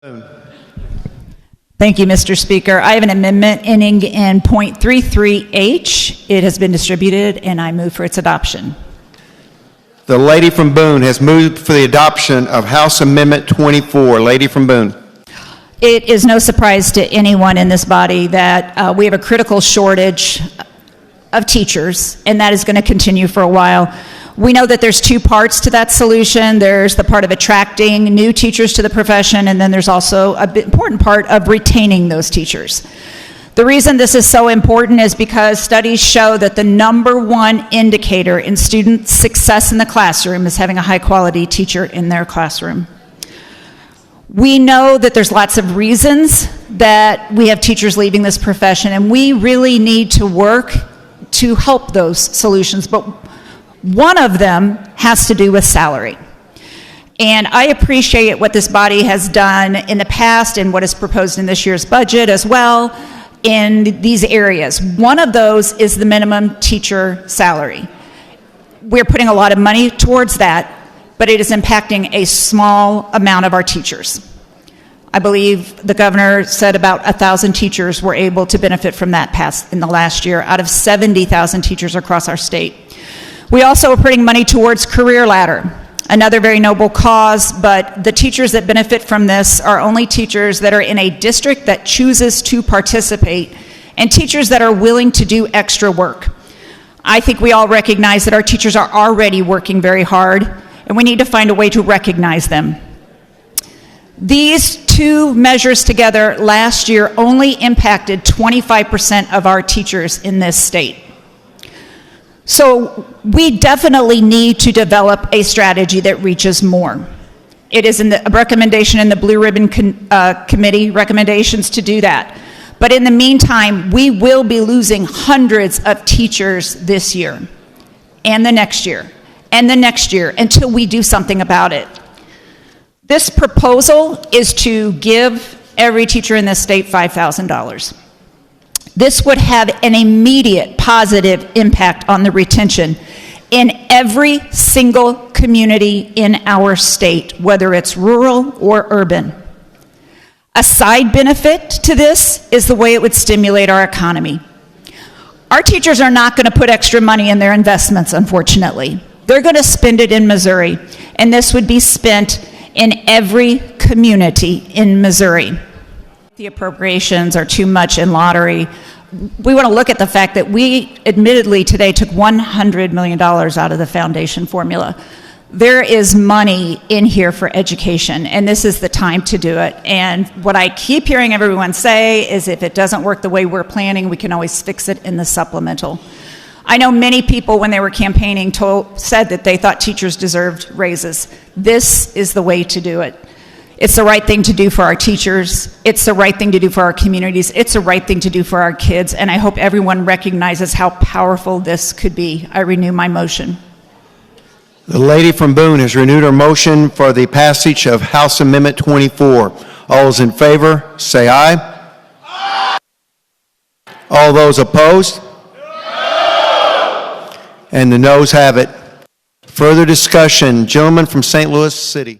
Thank you, Mr. Speaker. I have an amendment ending in .33H. It has been distributed, and I move for its adoption. The lady from Boone has moved for the adoption of House Amendment 24. Lady from Boone. It is no surprise to anyone in this body that we have a critical shortage of teachers, and that is going to continue for a while. We know that there's two parts to that solution. There's the part of attracting new teachers to the profession, and then there's also an important part of retaining those teachers. The reason this is so important is because studies show that the #1 indicator in student success in the classroom is having a high-quality teacher in their classroom. We know that there's lots of reasons that we have teachers leaving this profession, and we really need to work to help those solutions, but one of them has to do with salary. And I appreciate what this body has done in the past and what is proposed in this year's budget as well in these areas. One of those is the minimum teacher salary. We're putting a lot of money towards that, but it is impacting a small amount of our teachers. I believe the governor said about 1,000 teachers were able to benefit from that in the last year out of 70,000 teachers across our state. We also are putting money towards Career Ladder, another very noble cause, but the teachers that benefit from this are only teachers that are in a district that chooses to participate and teachers that are willing to do extra work. I think we all recognize that our teachers are already working very hard, and we need to find a way to recognize them. These two measures together last year only impacted 25% of our teachers in this state. So we definitely need to develop a strategy that reaches more. It is in the recommendation in the Blue Ribbon Committee recommendations to do that. But in the meantime, we will be losing hundreds of teachers this year and the next year and the next year until we do something about it. This proposal is to give every teacher in this state $5,000. This would have an immediate positive impact on the retention in every single community in our state, whether it's rural or urban. A side benefit to this is the way it would stimulate our economy. Our teachers are not going to put extra money in their investments, unfortunately. They're going to spend it in Missouri, and this would be spent in every community in Missouri. The appropriations are too much in lottery. We want to look at the fact that we admittedly today took $100 million out of the foundation formula. There is money in here for education, and this is the time to do it. And what I keep hearing everyone say is if it doesn't work the way we're planning, we can always fix it in the supplemental. I know many people, when they were campaigning, said that they thought teachers deserved raises. This is the way to do it. It's the right thing to do for our teachers. It's the right thing to do for our communities. It's the right thing to do for our kids. And I hope everyone recognizes how powerful this could be. I renew my motion. The lady from Boone has renewed her motion for the passage of House Amendment 24. All those in favor, say aye. Aye. All those opposed? No. And the noes have it. Further discussion. Gentleman from St. Louis City.